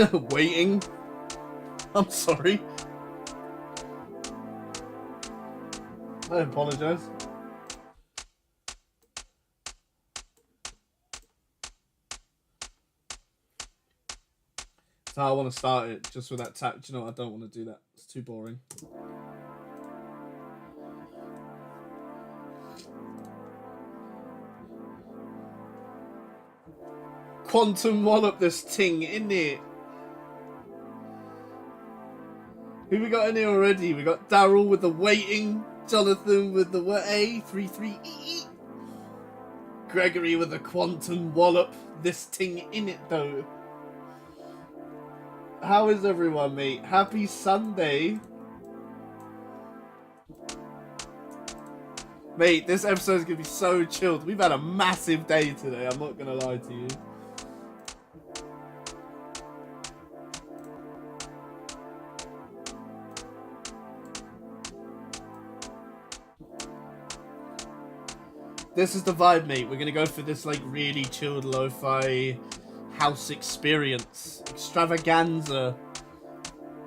Waiting. I'm sorry. I apologize. That's how I want to start it, just with that tap. Do you know what? I don't want to do that. It's too boring. Quantum wallop this ting, innit? Who we got in here already? We got Daryl with the waiting, Jonathan with the A33E, Gregory with the quantum wallop this ting in it though. How is everyone, mate? Happy Sunday. Mate, this episode is going to be so chilled. We've had a massive day today, I'm not going to lie to you. This is the vibe, mate. We're going to go for this like really chilled lo-fi house experience. Extravaganza.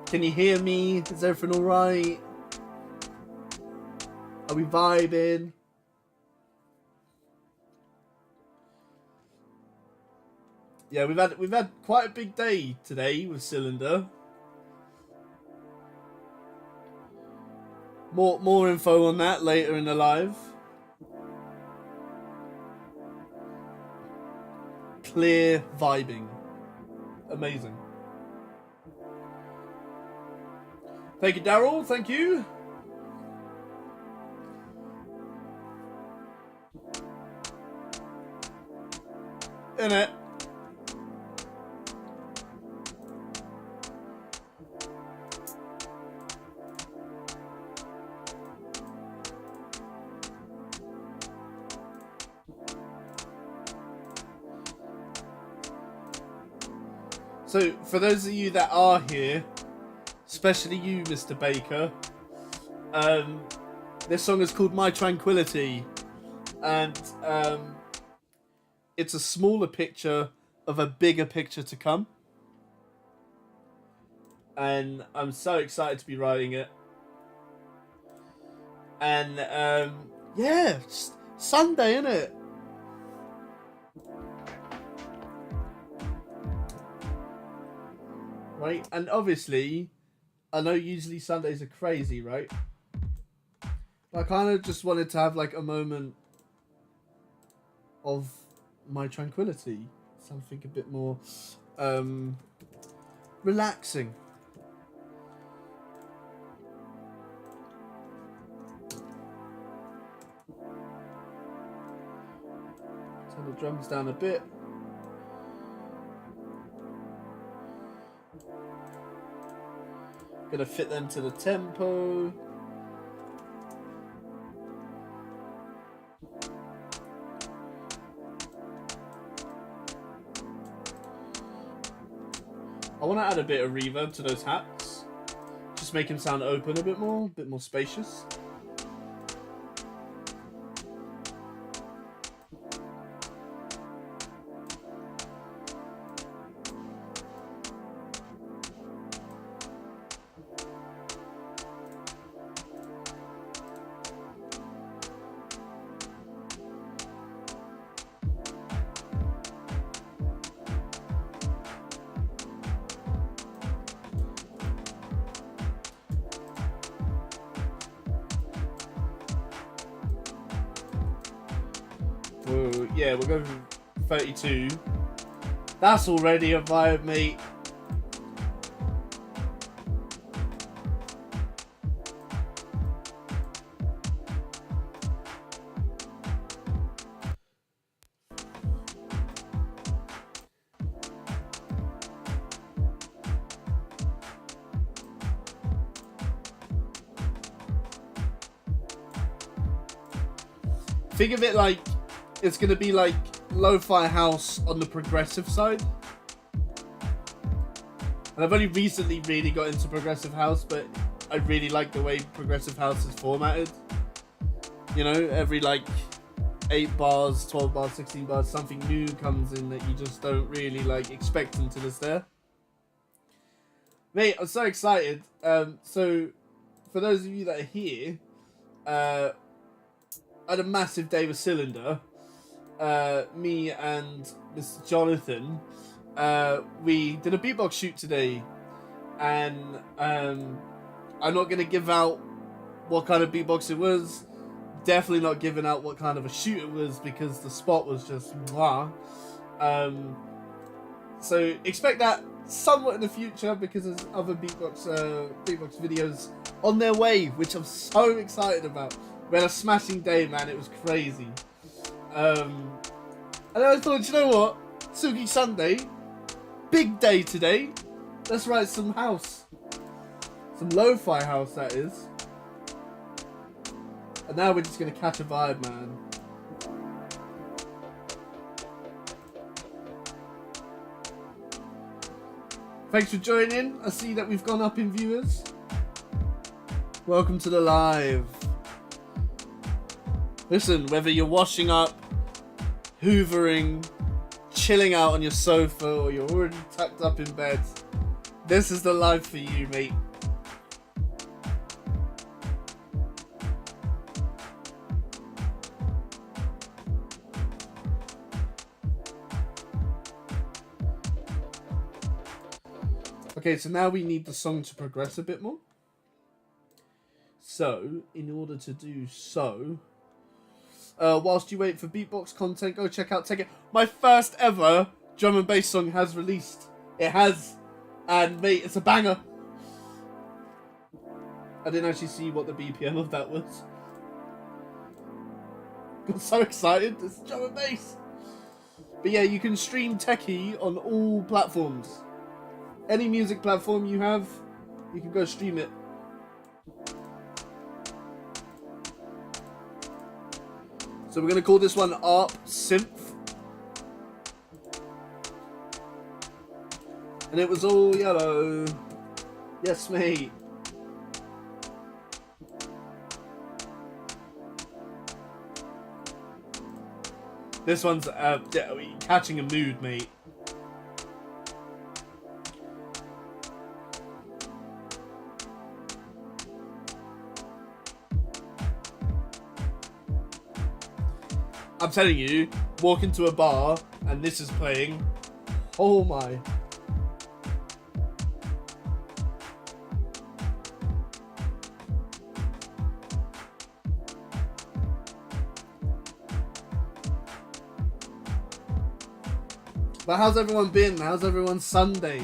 Can you hear me? Is everything alright? Are we vibing? Yeah, we've had quite a big day today with Tsilindr. More info on that later in the live. Clear vibing. Amazing. Thank you, Daryl. Thank you. In it. So, for those of you that are here, especially you, Mr. Baker, this song is called My Tranquility, and it's a smaller picture of a bigger picture to come. And I'm so excited to be writing it. And, yeah, Sunday, innit? Right, and obviously, I know usually Sundays are crazy, right? But I kind of just wanted to have like a moment of my tranquility, something a bit more relaxing. Turn the drums down a bit. Gonna fit them to the tempo. I want to add a bit of reverb to those hats. Just make them sound open a bit more spacious. Yeah, we're going for 32. That's already a vibe, mate. Think of it like it's going to be like lo-fi house on the progressive side. And I've only recently really got into progressive house, but I really like the way progressive house is formatted. You know, every like 8 bars, 12 bars, 16 bars, something new comes in that you just don't really like expect until it's there. Mate, I'm so excited. So, for those of you that are here, I had a massive day with Cylinder. Me and Mr. Jonathan, we did a beatbox shoot today, and I'm not gonna give out what kind of beatbox it was. Definitely not giving out what kind of a shoot it was because the spot was just mwah. So expect that somewhat in the future because there's other beatbox videos on their way, which I'm so excited about. We had a smashing day, man. It was crazy. And then I thought, you know what? Silky Sunday, big day today. Let's write some house. Some lo-fi house, that is. And now we're just going to catch a vibe, man. Thanks for joining. I see that we've gone up in viewers. Welcome to the live. Listen, whether you're washing up, hoovering, chilling out on your sofa, or you're already tucked up in bed, this is the live for you, mate. Okay, so now we need the song to progress a bit more. So, in order to do so, whilst you wait for beatbox content, go check out Take It. My first ever drum and bass song has released. It has. And mate, it's a banger. I didn't actually see what the BPM of that was. Got so excited. It's drum and bass. But yeah, you can stream Techie on all platforms. Any music platform you have, you can go stream it. So we're going to call this one ARP Synth. And it was all yellow. Yes, mate. This one's catching a mood, mate. I'm telling you, walk into a bar and this is playing. Oh my. But how's everyone been? How's everyone's Sunday?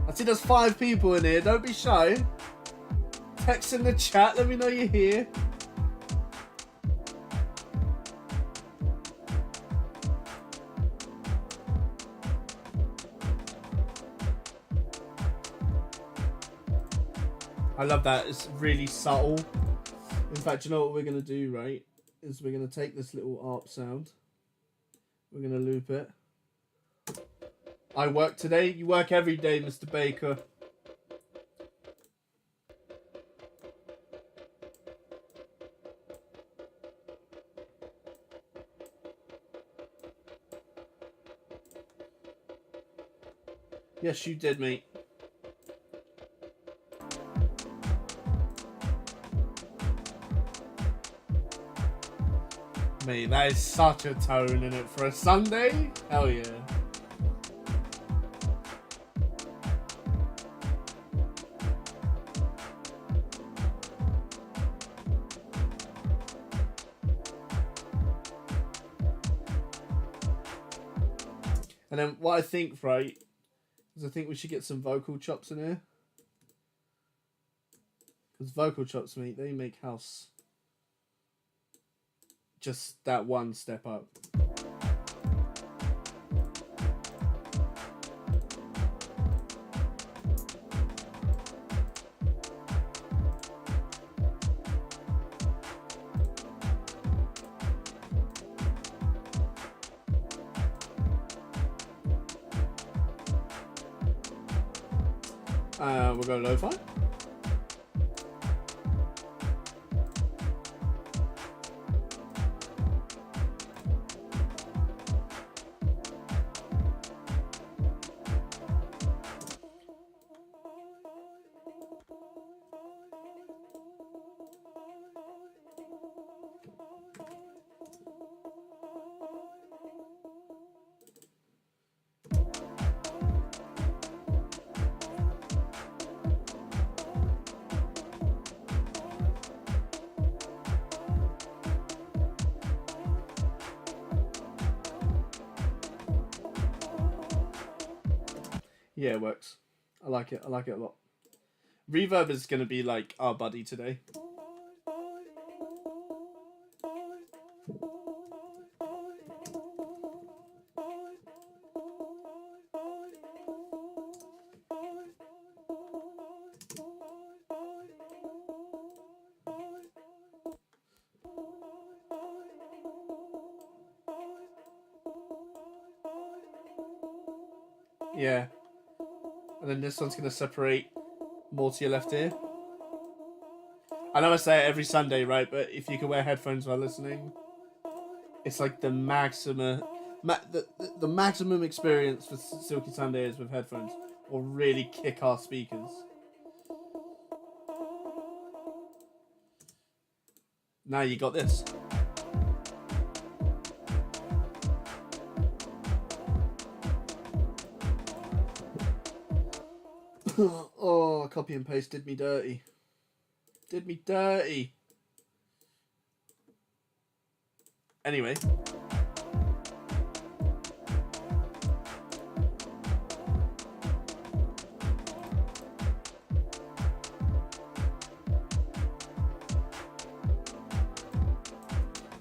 I see there's 5 people in here. Don't be shy. Text in the chat. Let me know you're here. I love that. It's really subtle. In fact, you know what we're going to do, right? Is we're going to take this little ARP sound. We're going to loop it. I work today. You work every day, Mr. Baker. Yes, you did, mate. Mate, that is such a tone in it for a Sunday. Hell yeah. And then what I think, right, is I think we should get some vocal chops in here. Because vocal chops, mate, they make house just that one step up. We'll go lo-fi. Yeah, it works. I like it. I like it a lot. Reverb is going to be like our buddy today. Yeah. And then this one's going to separate more to your left ear. I know I say it every Sunday, right? But if you can wear headphones while listening, it's like the maximum, the maximum experience for Silky Sundays with headphones, or really kick our speakers. Now you got this. Oh, copy and paste did me dirty. Did me dirty. Anyway.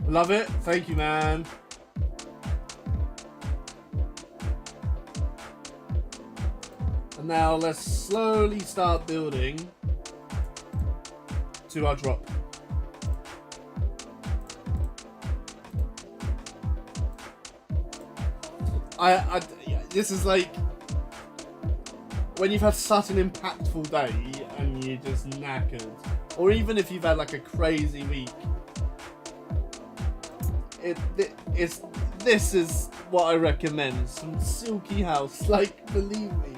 Love it. Thank you, man. And now let's slowly start building to our drop. This is like when you've had such an impactful day and you're just knackered, or even if you've had like a crazy week. This is what I recommend. Some Silky house, like, believe me.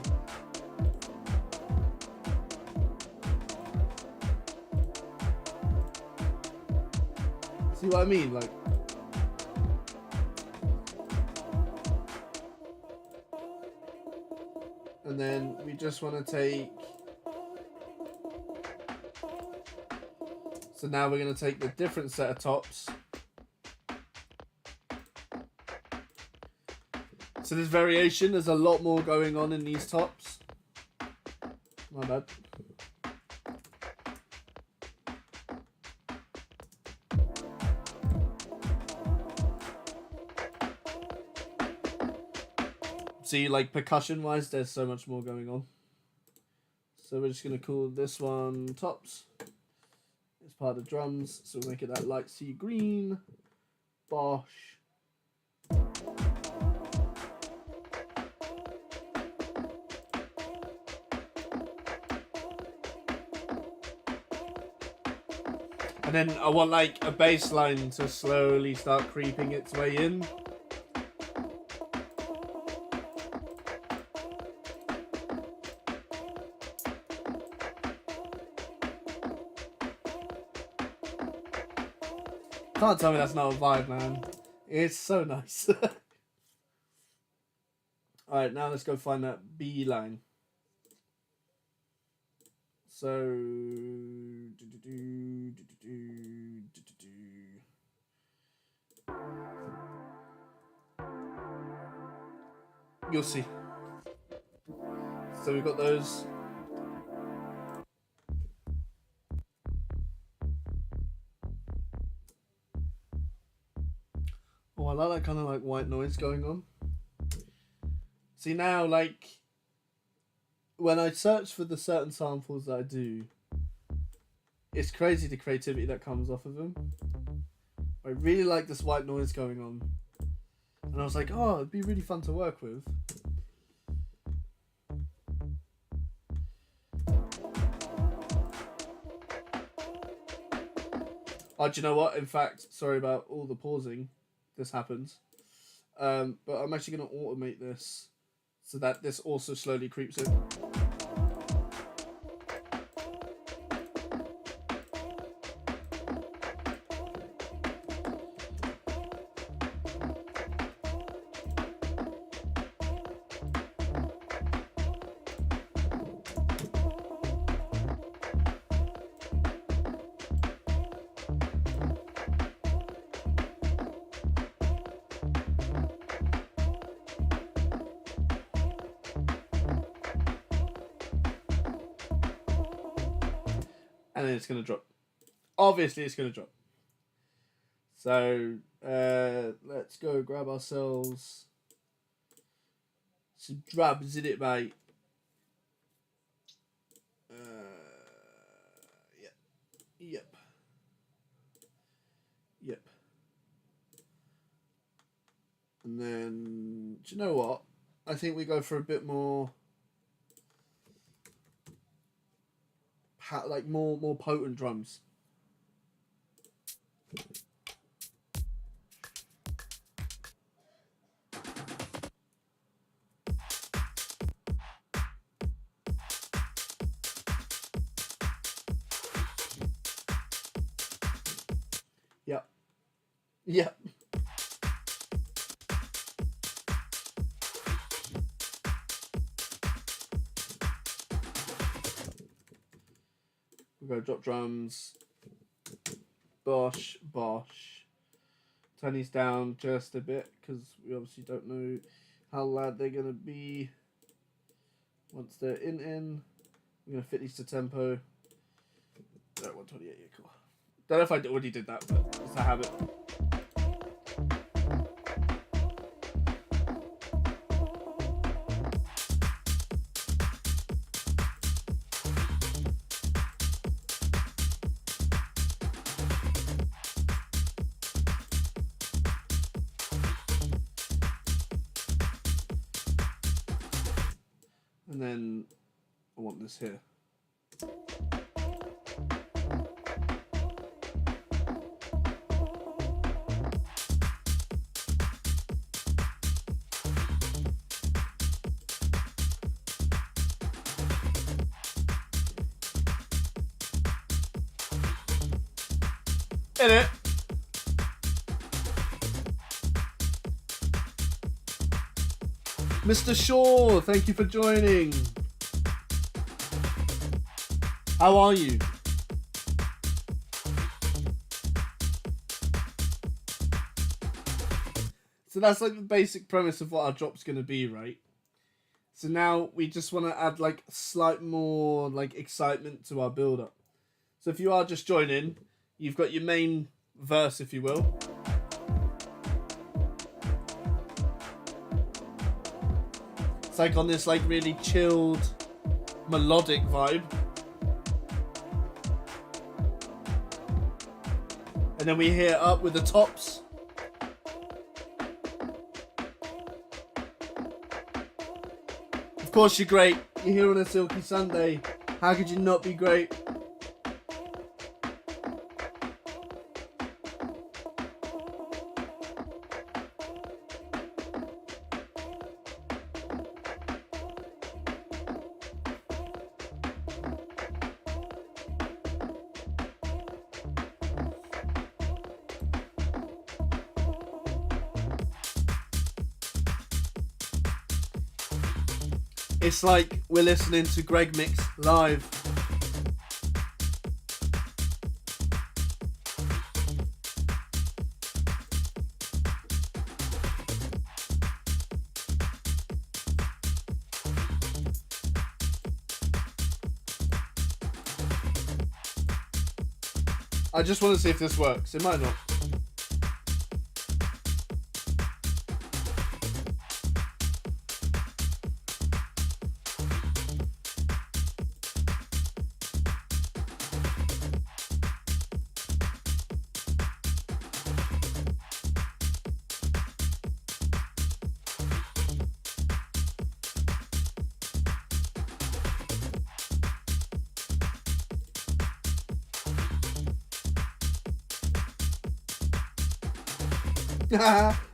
See what I mean? Like, and then we just want to take. So now we're going to take the different set of tops. So there's variation. There's a lot more going on in these tops. My bad. See, like percussion-wise, there's so much more going on. So we're just going to call this one tops. It's part of drums. So we'll make it that light sea green. Bosh. And then I want like a bass line to slowly start creeping its way in. Can't tell me that's not a vibe, man. It's so nice. Alright, now let's go find that B line. So you'll see. So we've got those. Oh, I like that kind of like white noise going on. See now, like when I search for the certain samples that I do, it's crazy the creativity that comes off of them. I really like this white noise going on. And I was like, oh, it'd be really fun to work with. Oh, do you know what? In fact, sorry about all the pausing. This happens. But I'm actually going to automate this so that this also slowly creeps in. and then it's going to drop. Obviously, it's going to drop. So, let's go grab ourselves some drums in it, mate. Yep. And then, do you know what? I think we go for a bit more, like more potent drums. Yep. We're going to drop drums. Bosh. Turn these down just a bit because we obviously don't know how loud they're going to be. Once they're in, we're going to fit these to tempo. No, 128, yeah, cool. Don't know if I already did that, but it's a habit. And then I want this here. In it. Mr. Shaw, thank you for joining. How are you? So that's like the basic premise of what our drop's going to be, right? So now we just want to add like slight more like excitement to our build-up. So if you are just joining, you've got your main verse, if you will. It's like on this like really chilled, melodic vibe. And then we hear up with the tops. Of course you're great. You're here on a Silky Sunday. How could you not be great? It's like we're listening to Greg mix live. I just want to see if this works. It might not.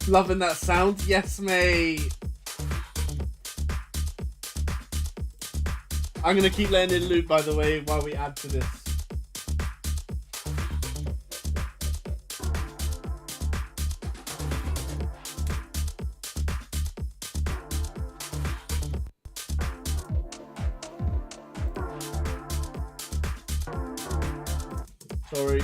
Loving that sound. Yes, mate. I'm going to keep letting it loop, by the way, while we add to this. Sorry.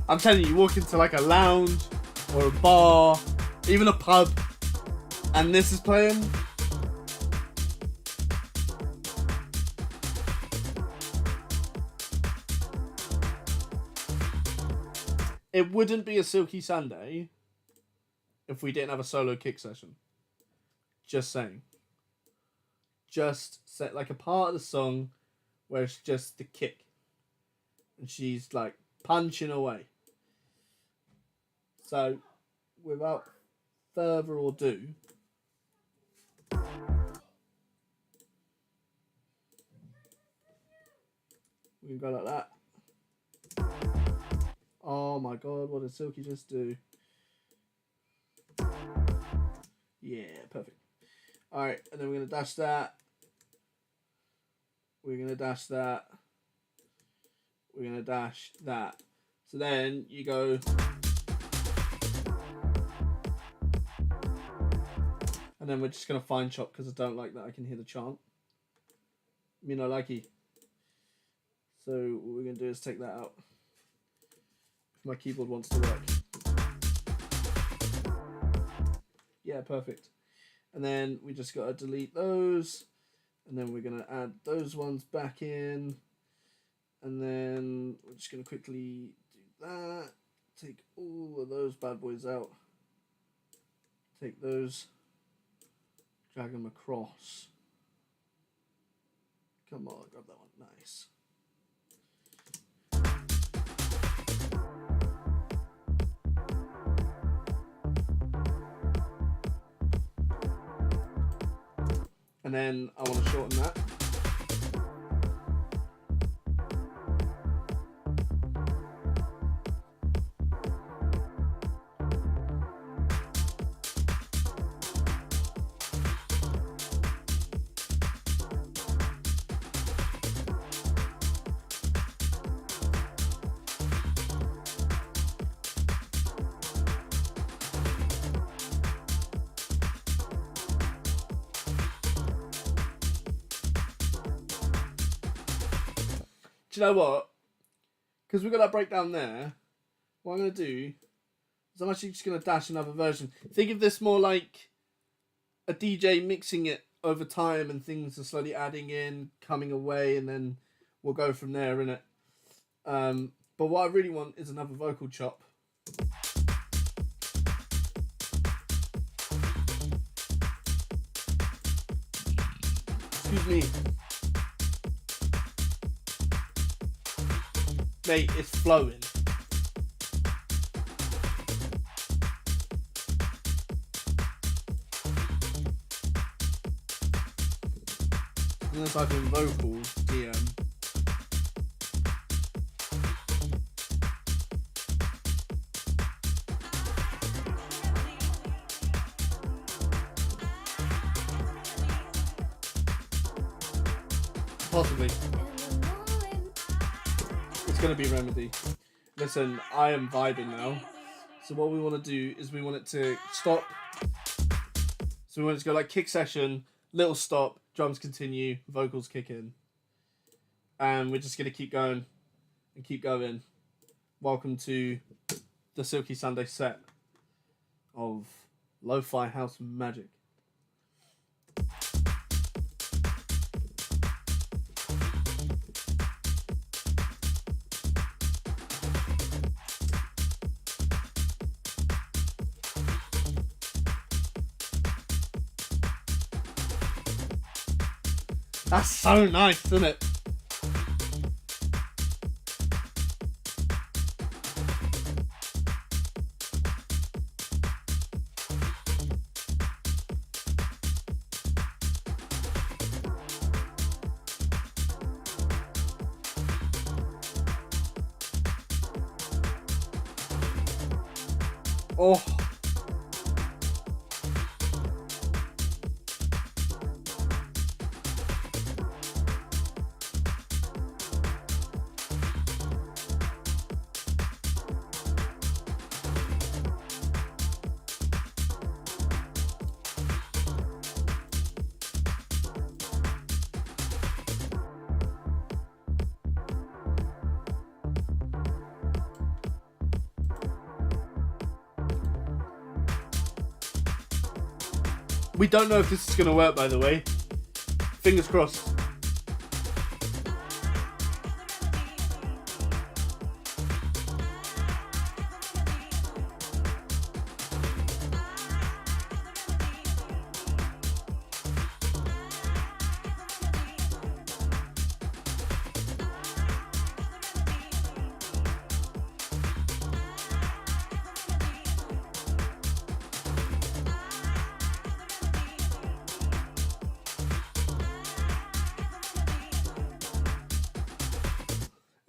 I'm telling you, you walk into like a lounge or a bar, even a pub, and this is playing. It wouldn't be a Silky Sunday if we didn't have a solo kick session. Just saying. Just set like a part of the song where it's just the kick. And she's like punching away. So, without further ado, we can go like that. Oh my god, what did Silky just do? Yeah, perfect. Alright, and then we're going to dash that. We're going to dash that. We're going to dash that. So then you go... And then we're just going to fine chop because I don't like that I can hear the chant. Me no likey. So what we're going to do is take that out. If my keyboard wants to work. Yeah, perfect. And then we just got to delete those. And then we're going to add those ones back in. And then we're just going to quickly do that. Take all of those bad boys out. Take those. Drag them across. Come on, grab that one. Nice. And then I want to shorten that. Do you know what? Because we've got that breakdown there, what I'm going to do is I'm actually just going to dash another version. Think of this more like a DJ mixing it over time and things are slowly adding in, coming away, and then we'll go from there, innit? But what I really want is another vocal chop. Excuse me. Mate, it's flowing. Unless I've been vocal, DM. Possibly. It's going to be Remedy. Listen, I am vibing now. So what we want to do is we want it to stop. So we want it to go like kick session, little stop, drums continue, vocals kick in. And we're just going to keep going and keep going. Welcome to the Silky Sunday set of Lo-Fi House Magic. That's so nice, isn't it? Oh. We don't know if this is going to work, by the way. Fingers crossed.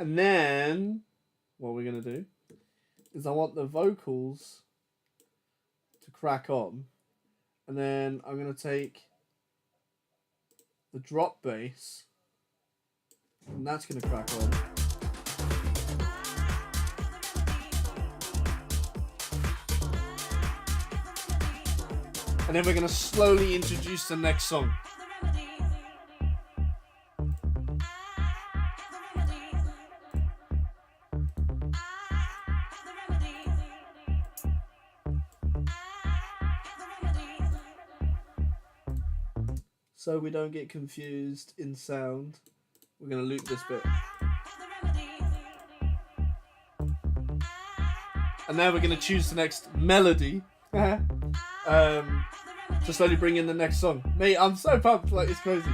And then, what we're going to do is I want the vocals to crack on. And then I'm going to take the drop bass. And that's going to crack on. And then we're going to slowly introduce the next song. So we don't get confused in sound, we're going to loop this bit. And now we're going to choose the next melody to slowly bring in the next song. Mate, I'm so pumped, like it's crazy.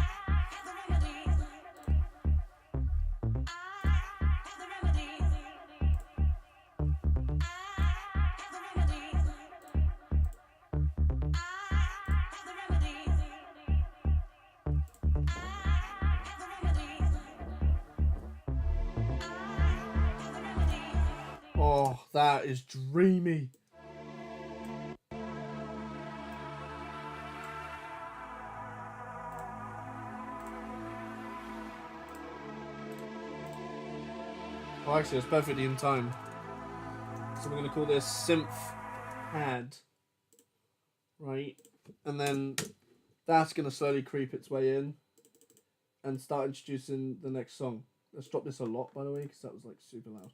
Oh, that is dreamy. Oh, actually, it's perfectly in time. So we're going to call this synth pad. Right? And then that's going to slowly creep its way in and start introducing the next song. Let's drop this a lot, by the way, because that was like super loud.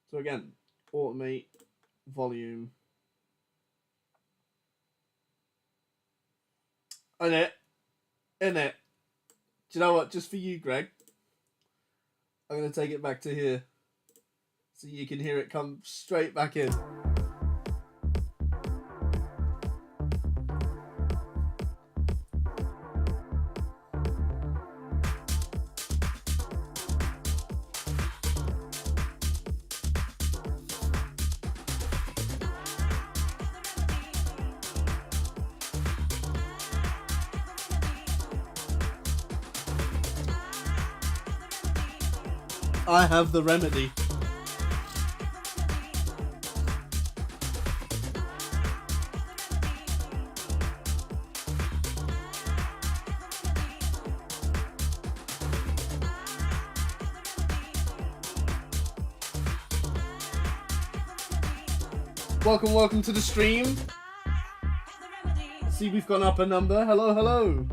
So again, automate, volume. In it. Do you know what? Just for you, Greg, I'm going to take it back to here. So you can hear it come straight back in. I have the remedy. Welcome to the stream. See, we've gone up a number. Hello.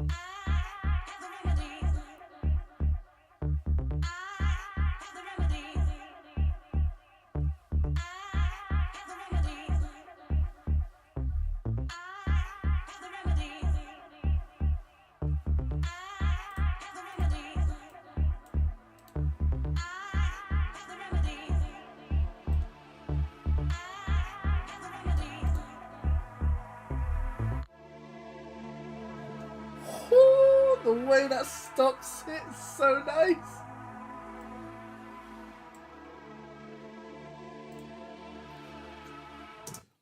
The way that stops it's so nice.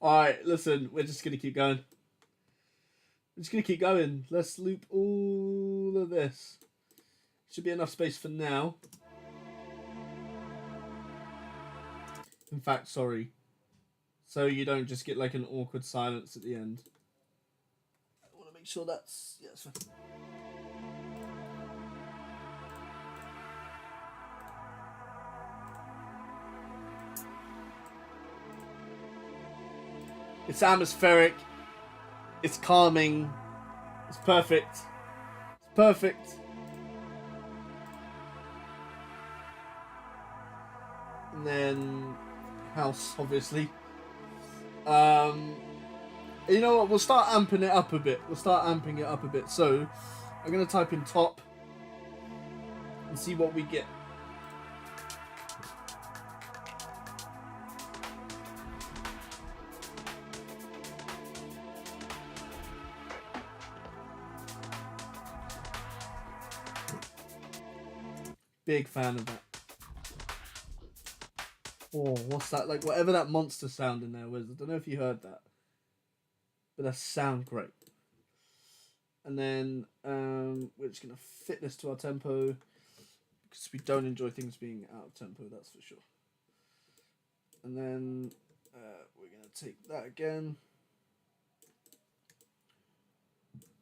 Alright, listen, we're just gonna keep going. Let's loop all of this. Should be enough space for now. In fact, sorry. So you don't just get like an awkward silence at the end. I want to make sure that's... Yeah, that's fine. It's atmospheric. It's calming. It's perfect. It's perfect. And then house, obviously. You know what? We'll start amping it up a bit. So I'm gonna type in top and see what we get. Big fan of that. Oh, what's that? Like whatever that monster sound in there was. I don't know if you heard that, but that sound great. And then we're just gonna fit this to our tempo because we don't enjoy things being out of tempo. That's for sure. And then we're gonna take that again.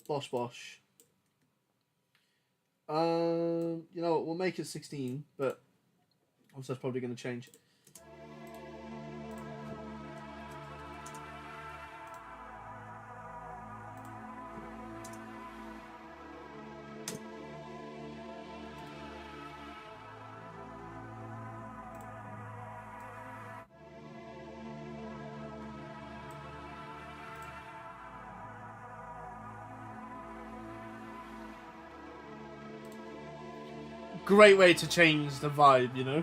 Bosh bosh. You know what? We'll make it 16, but also that's probably gonna change. Great way to change the vibe, you know?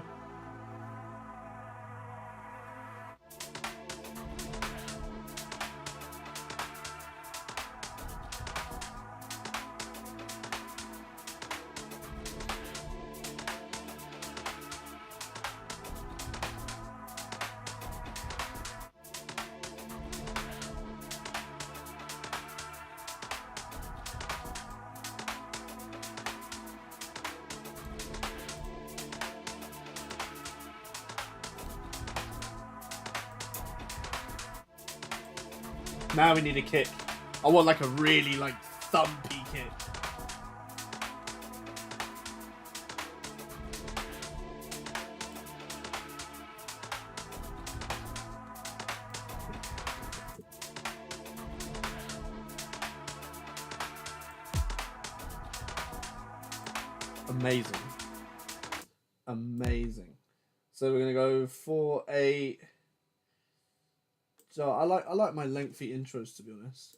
Now we need a kick. I want like a really like thumpy kick. Amazing. Amazing. So we're gonna go for a. So I like my lengthy intros, to be honest.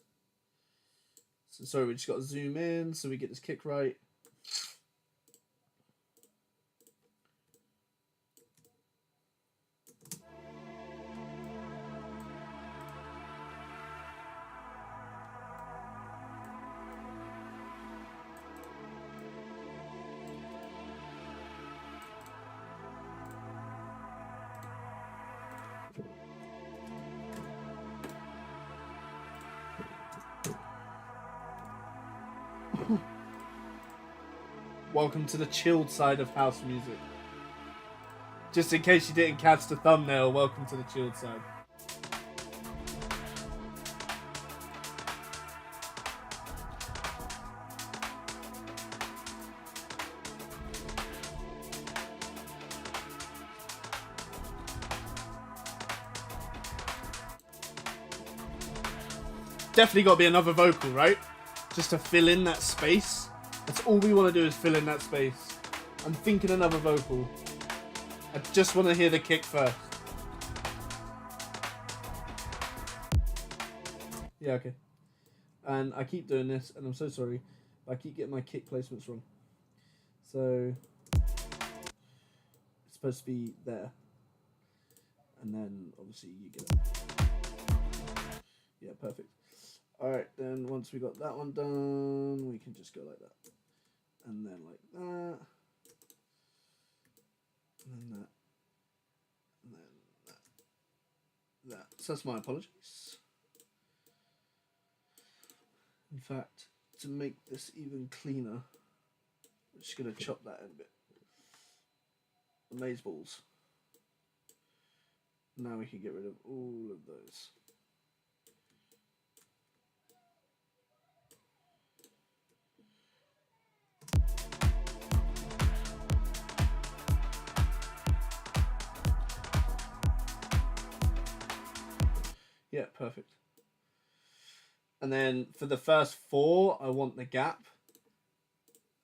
So sorry, we just got to zoom in so we get this kick right. Welcome to the chilled side of house music. Just in case you didn't catch the thumbnail, welcome to the chilled side. Definitely got to be another vocal, right? Just to fill in that space. That's all we want to do is fill in that space. I'm thinking another vocal. I just want to hear the kick first. Yeah, okay. And I keep doing this, and I'm so sorry, but I keep getting my kick placements wrong. So it's supposed to be there. And then obviously you get it. Yeah, perfect. Alright, then once we got that one done, we can just go like that. And then like that. And then that. And then that. So that's my apologies. In fact, to make this even cleaner, I'm just going to chop that in a bit. Amaze balls. Now we can get rid of all of those. Yeah, perfect. And then for the first 4, I want the gap.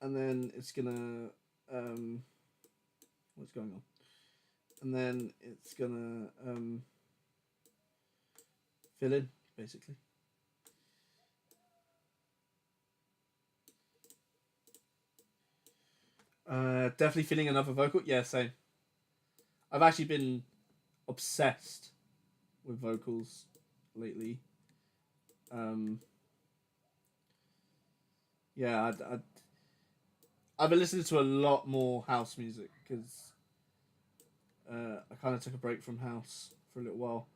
And then it's gonna what's going on? And then it's gonna fill in, basically. Definitely feeling another vocal. Yeah, same. I've actually been obsessed with vocals lately. Yeah, I've been listening to a lot more house music because I kind of took a break from house for a little while.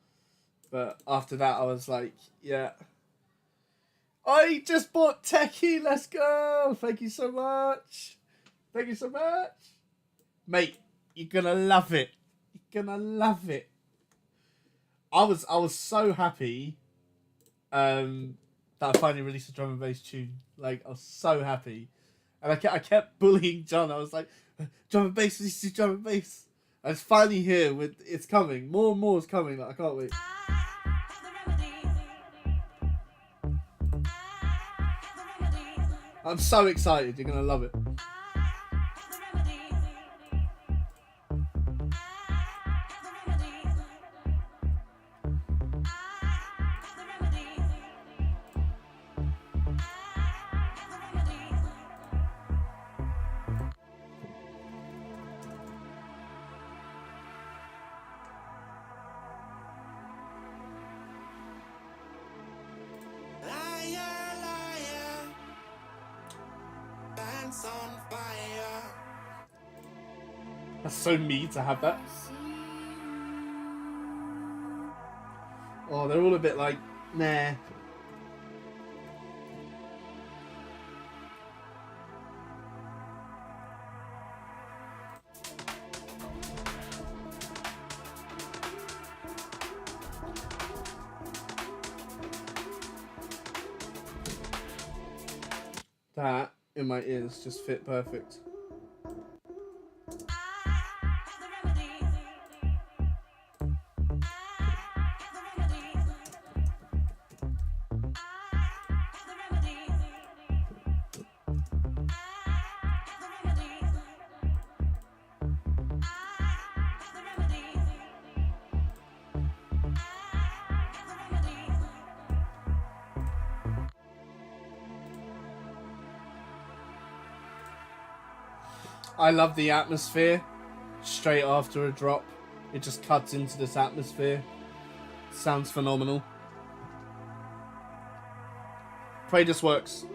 But after that, I was like, yeah. I just bought Techie. Let's go. Thank you so much. Thank you so much. Mate, you're going to love it. You're going to love it. I was so happy that I finally released a drum and bass tune. Like, I was so happy. And I kept bullying John. I was like, drum and bass, let's do drum and bass. And it's finally here. It's coming. More and more is coming. Like, I can't wait. I'm so excited. You're going to love it. That's so me to have that. Oh, they're all a bit like, nah. That in my ears just fit perfect. I love the atmosphere. Straight after a drop, it just cuts into this atmosphere. Sounds phenomenal. Pray this works.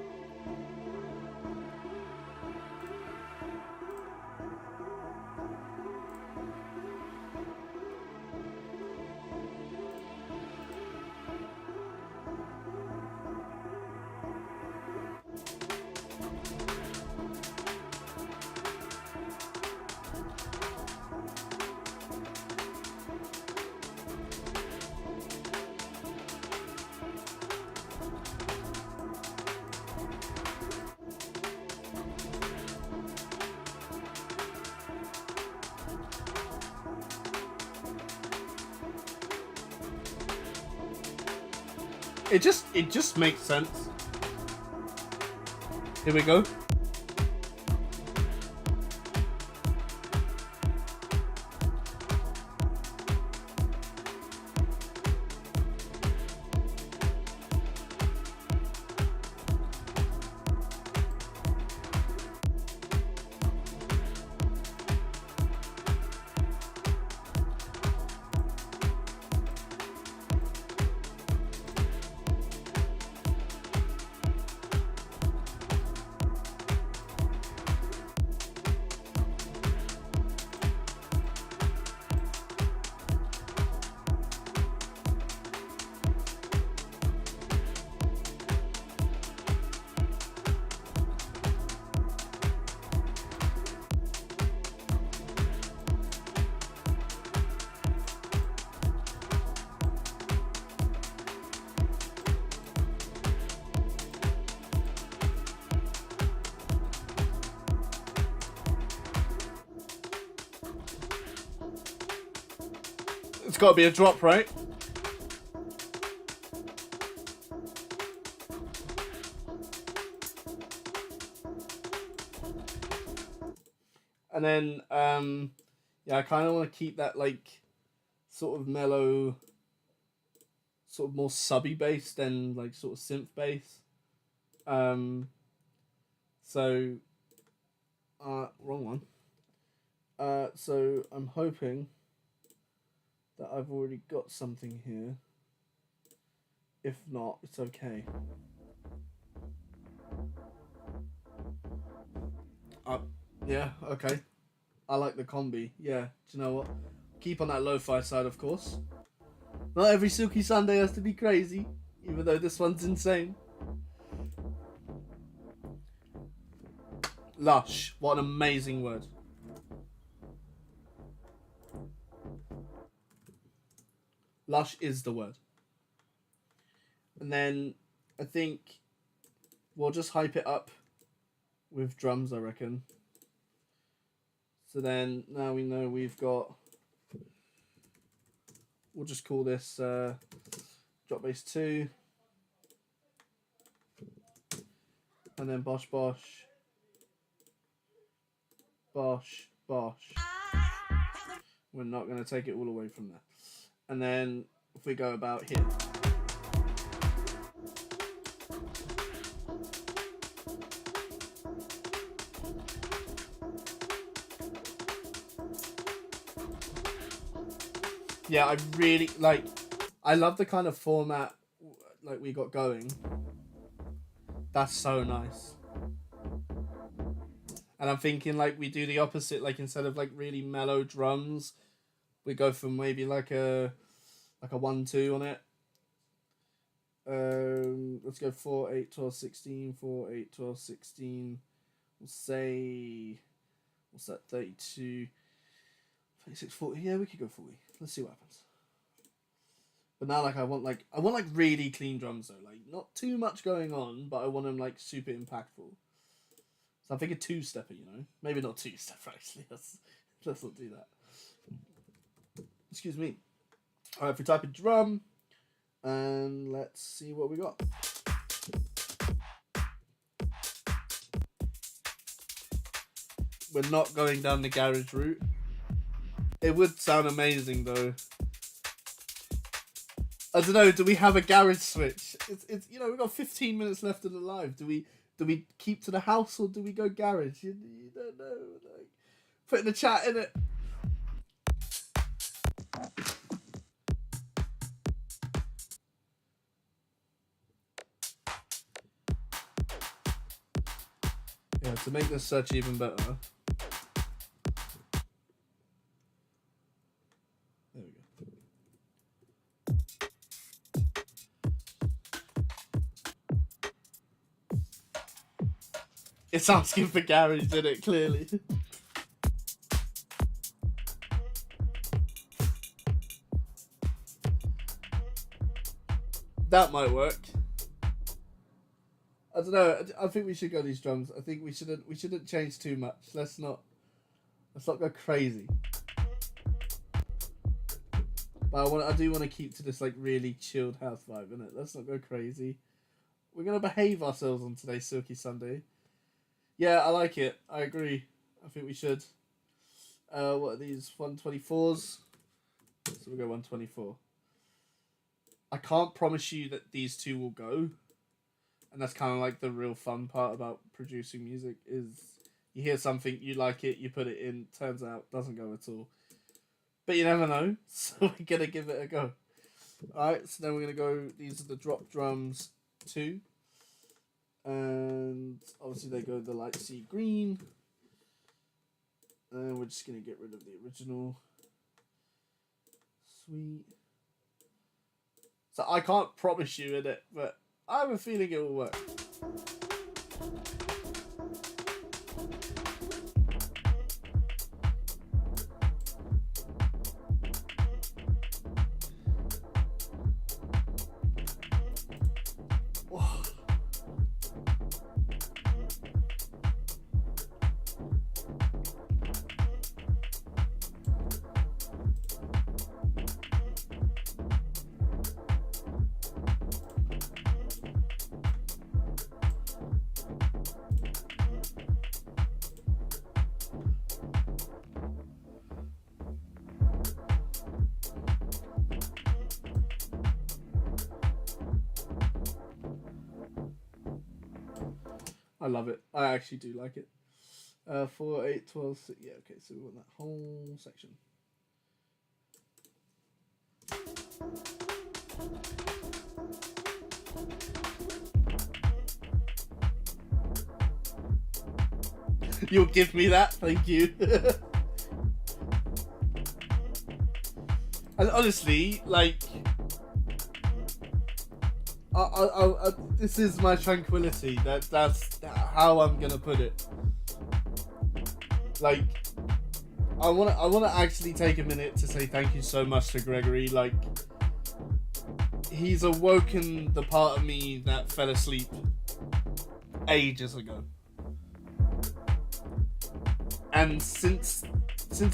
It just makes sense. Here we go. It's got to be a drop, right? And then, yeah, I kind of want to keep that, like, sort of mellow sort of more subby bass than like sort of synth bass. So wrong one. So I'm hoping that I've already got something here. If not, it's okay. Yeah, okay. I like the combi. Yeah, do you know what? Keep on that lo-fi side, of course. Not every Silky Sunday has to be crazy, even though this one's insane. Lush. What an amazing word. Lush is the word. And then I think we'll just hype it up with drums, I reckon. So then now we know we've got... We'll just call this drop bass 2. And then bosh bosh. Bosh bosh. We're not going to take it all away from there. And then if we go about here. Yeah, I really like. I love the kind of format like we got going. That's so nice. And I'm thinking like we do the opposite. Like instead of like really mellow drums, we go from maybe like a 1-2 on it. Let's go 4, 8, 12, 16. 4, 8, 12, 16. We'll say, what's that? 32. 36, 40. Yeah, we could go 40. Let's see what happens. But now, like, I want really clean drums though. Like, not too much going on, but I want them like super impactful. So I'm thinking 2-stepper, you know, maybe not 2-stepper actually. Let's not do that. Excuse me. All right, if we type in drum, and let's see what we got. We're not going down the garage route. It would sound amazing though. I don't know. Do we have a garage switch? It's you know, we've got 15 minutes left of the live. Do we keep to the house or do we go garage? You don't know. Like, put in the chat in it. Yeah, to make this search even better. There we go. It's asking for garage, isn't it? Clearly. That might work. I don't know. I think we should go these drums. I think we shouldn't change too much. Let's not go crazy. But I do want to keep to this like really chilled house vibe, innit? Let's not go crazy. We're gonna behave ourselves on today's Silky Sunday. Yeah, I like it. I agree. I think we should. What are these 124s? So we'll go 124. I can't promise you that these two will go. And that's kind of like the real fun part about producing music is you hear something, you like it, you put it in, turns out doesn't go at all. But you never know, so we're going to give it a go. Alright, so then we're going to go, these are the drop drums 2. And obviously they go the light sea green. And we're just going to get rid of the original. Sweet. So I can't promise you in it, but I have a feeling it will work. I love it. I actually do like it. 4, 8, 12, 6. Yeah, okay, so we want that whole section. You'll give me that? Thank you. And honestly, like, this is my tranquility. That's how I'm gonna put it. Like, I wanna actually take a minute to say thank you so much to Gregory. Like, he's awoken the part of me that fell asleep ages ago. And since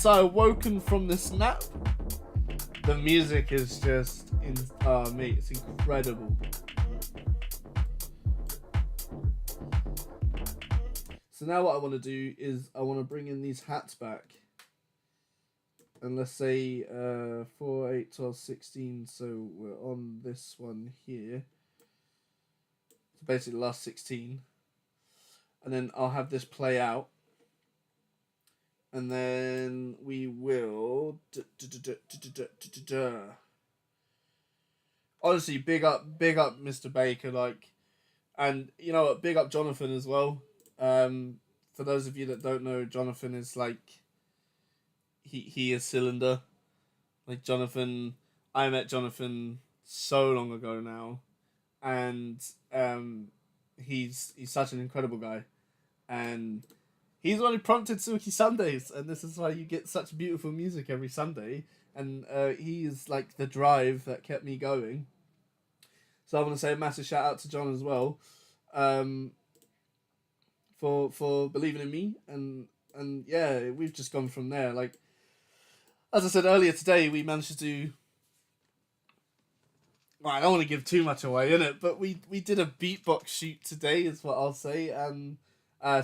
I awoken from this nap, the music is just mate, it's incredible. So now what I want to do is I want to bring in these hats back. And let's say 4, 8, 12, 16. So we're on this one here. So basically the last 16. And then I'll have this play out. And then we will... Honestly, big up Mr. Baker. Like, and you know what, big up Jonathan as well. For those of you that don't know, Jonathan is like... He is Cylinder. Like, Jonathan... I met Jonathan so long ago now. And he's such an incredible guy. And... he's the one who prompted Silky Sundays, and this is why you get such beautiful music every Sunday. And he is like the drive that kept me going. So I want to say a massive shout out to John as well, for believing in me, and yeah, we've just gone from there. Like, as I said earlier today, we managed to do. Well, I don't want to give too much away, innit? But we did a beatbox shoot today, is what I'll say, and.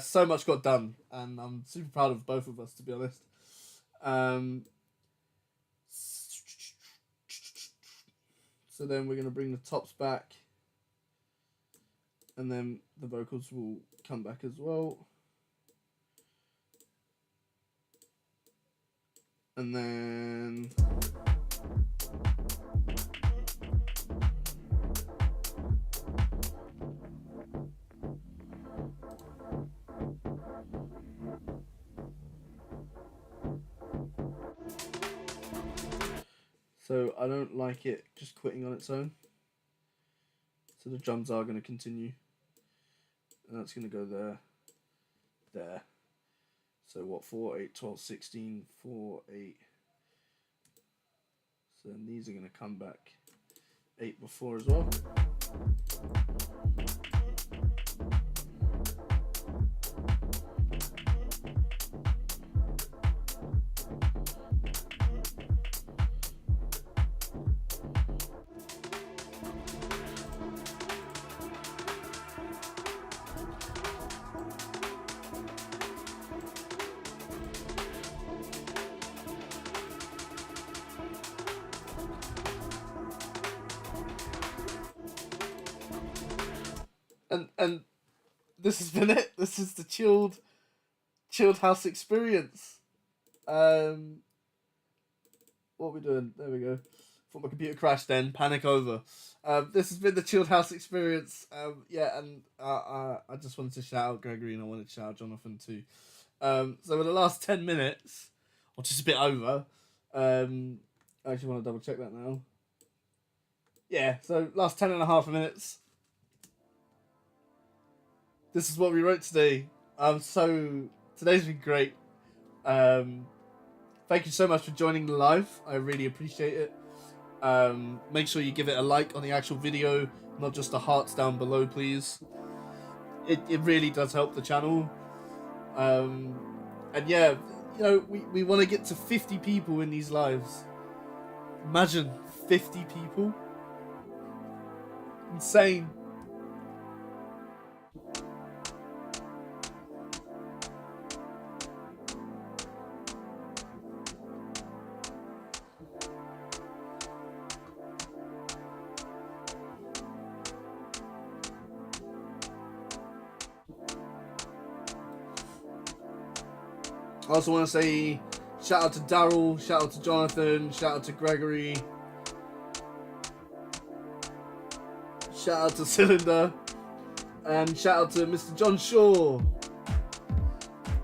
So much got done, and I'm super proud of both of us, to be honest. So then we're going to bring the tops back, and then the vocals will come back as well. And then... so I don't like it just quitting on its own. So the drums are going to continue. And that's going to go there. There. So what, 4, 8, 12, 16, 4, 8. So then these are going to come back 8 before as well. And this has been it. This is the chilled house experience. What are we doing? There we go. Thought my computer crashed then. Panic over. This has been the chilled house experience. Yeah, and I just wanted to shout out Gregory, and I wanted to shout out Jonathan too. So in the last 10 minutes, or just a bit over, I actually want to double check that now. Yeah, so last 10.5 minutes. This is what we wrote today. So today's been great. Thank you so much for joining the live. I really appreciate it. Make sure you give it a like on the actual video, not just the hearts down below, please. It really does help the channel. And yeah, you know, we want to get to 50 people in these lives. Imagine 50 people. Insane. I also want to say shout out to Daryl, shout out to Jonathan, shout out to Gregory, shout out to Tsilindr, and shout out to Mr. John Shaw.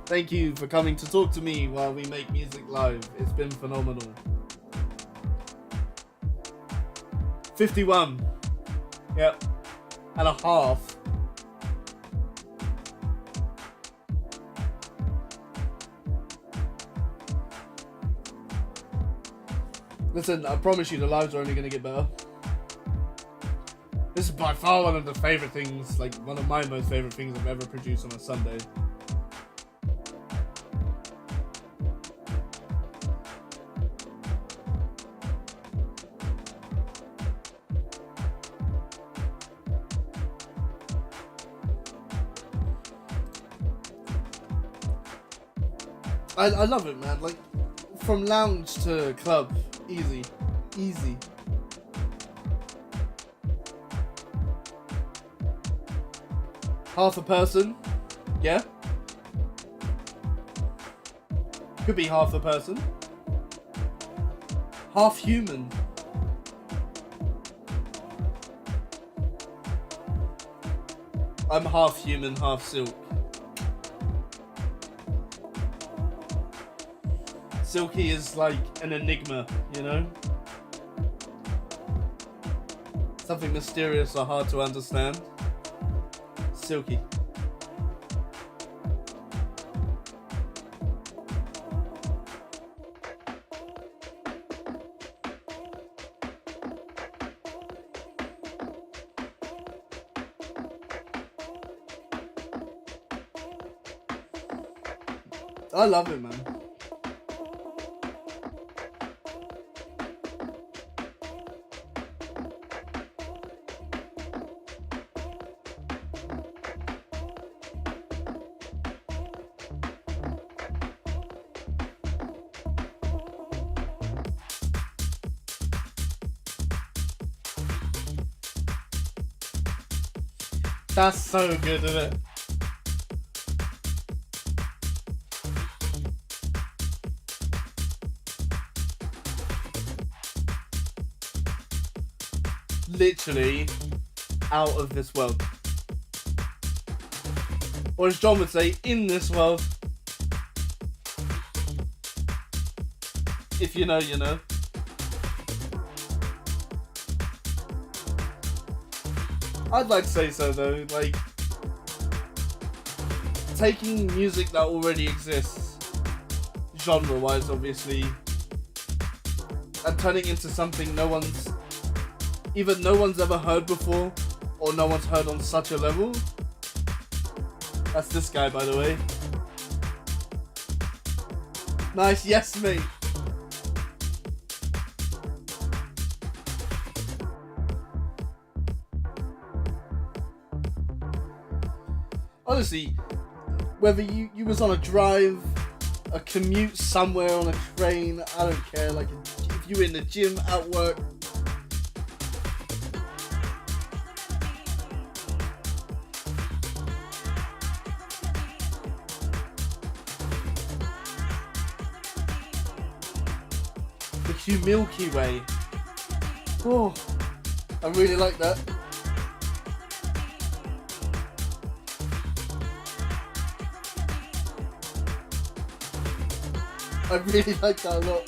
Thank you for coming to talk to me while we make music live. It's been phenomenal. 51. Yep. And a half. Listen, I promise you the lives are only going to get better. This is by far one of the favourite things, like one of my most favourite things I've ever produced on a Sunday. I love it, man. Like, from lounge to club, easy. Easy. Half a person, yeah? Could be half a person. Half human. I'm half human, half silk. Silky is like an enigma, you know? Something mysterious or hard to understand. Silky. I love it, man. That's so good, isn't it? Literally out of this world. Or as John would say, in this world. If you know, you know. I'd like to say so though, like, taking music that already exists, genre-wise obviously, and turning into something either no one's ever heard before, or no one's heard on such a level. That's this guy, by the way. Nice, yes mate. Honestly, whether you was on a drive, a commute somewhere on a train, I don't care, like if you were in the gym, at work, the Milky Way. Oh, I really like that. I really like that a lot.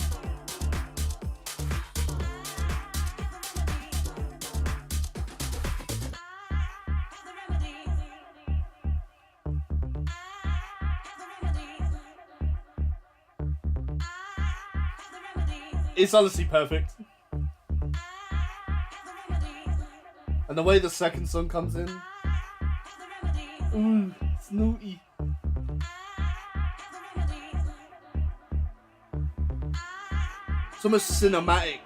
It's honestly perfect. And the way the second song comes in. Ooh, snooty. It's almost cinematic.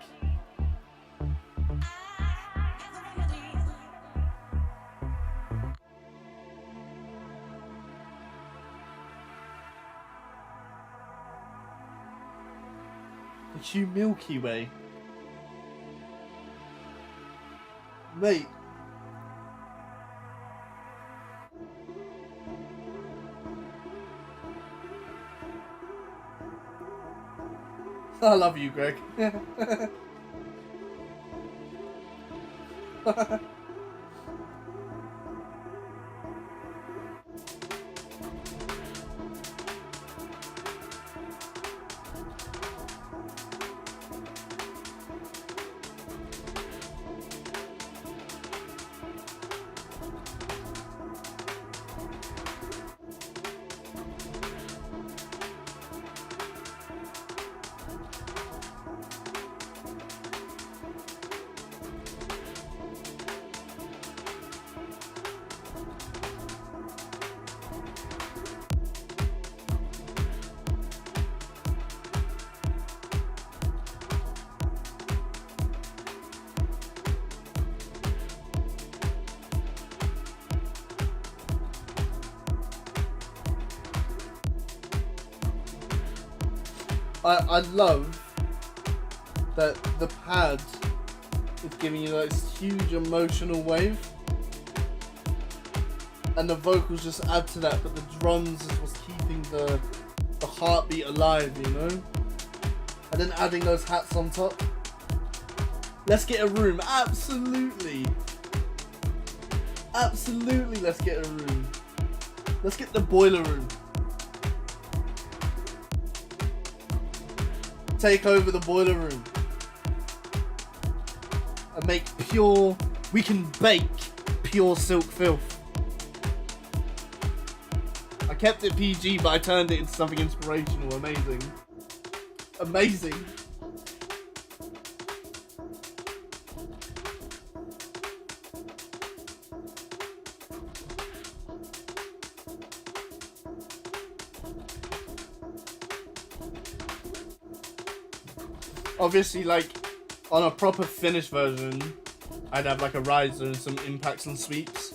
The Milky Way. Mate. I love you, Greg. I love that the pad is giving you like this huge emotional wave, and the vocals just add to that, but the drums is what's keeping the heartbeat alive, you know? And then adding those hats on top. Let's get a room. Absolutely. Absolutely, let's get a room. Let's get the boiler room. Take over the boiler room. And make pure... We can bake pure silk filth. I kept it PG, but I turned it into something inspirational. Amazing. Amazing. Obviously, like, on a proper finished version, I'd have like a riser and some impacts and sweeps.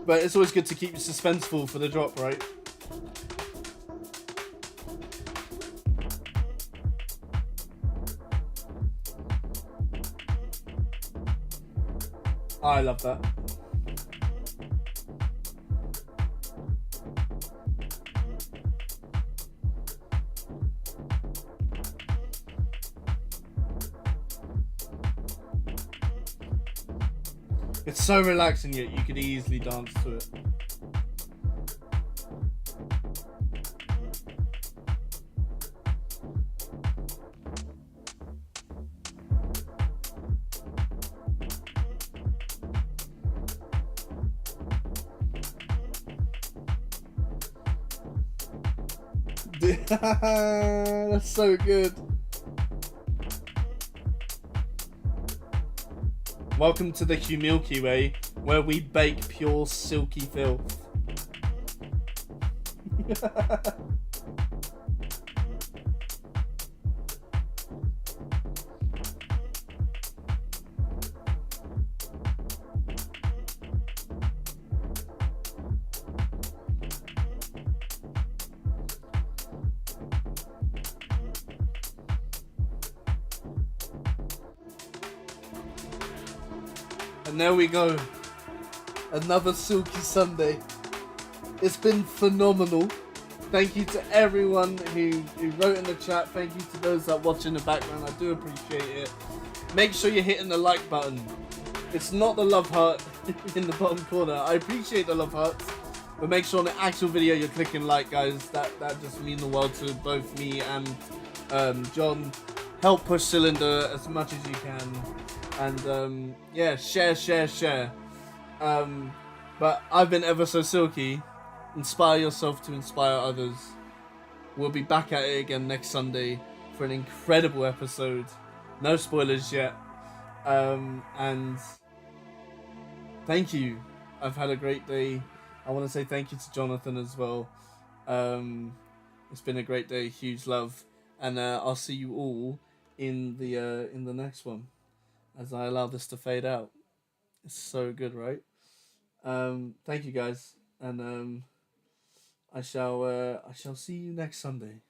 But it's always good to keep you suspenseful for the drop, right? I love that. It's so relaxing, yet you could easily dance to it. That's so good. Welcome to the Milky Way, where we bake pure silky filth. And there we go. Another Silky Sunday. It's been phenomenal. Thank you to everyone who wrote in the chat. Thank you to those that watch in the background. I do appreciate it. Make sure you're hitting the like button. It's not the love heart in the bottom corner. I appreciate the love hearts. But make sure on the actual video you're clicking like, guys. That just means the world to both me and John. Help push Tsilindr as much as you can. And yeah, share. But I've been ever so Silky. Inspire yourself to inspire others. We'll be back at it again next Sunday for an incredible episode. No spoilers yet. And thank you. I've had a great day. I want to say thank you to Jonathan as well. It's been a great day. Huge love. And I'll see you all in the next one. As I allow this to fade out. It's so good, right? Thank you guys, and I shall see you next Sunday.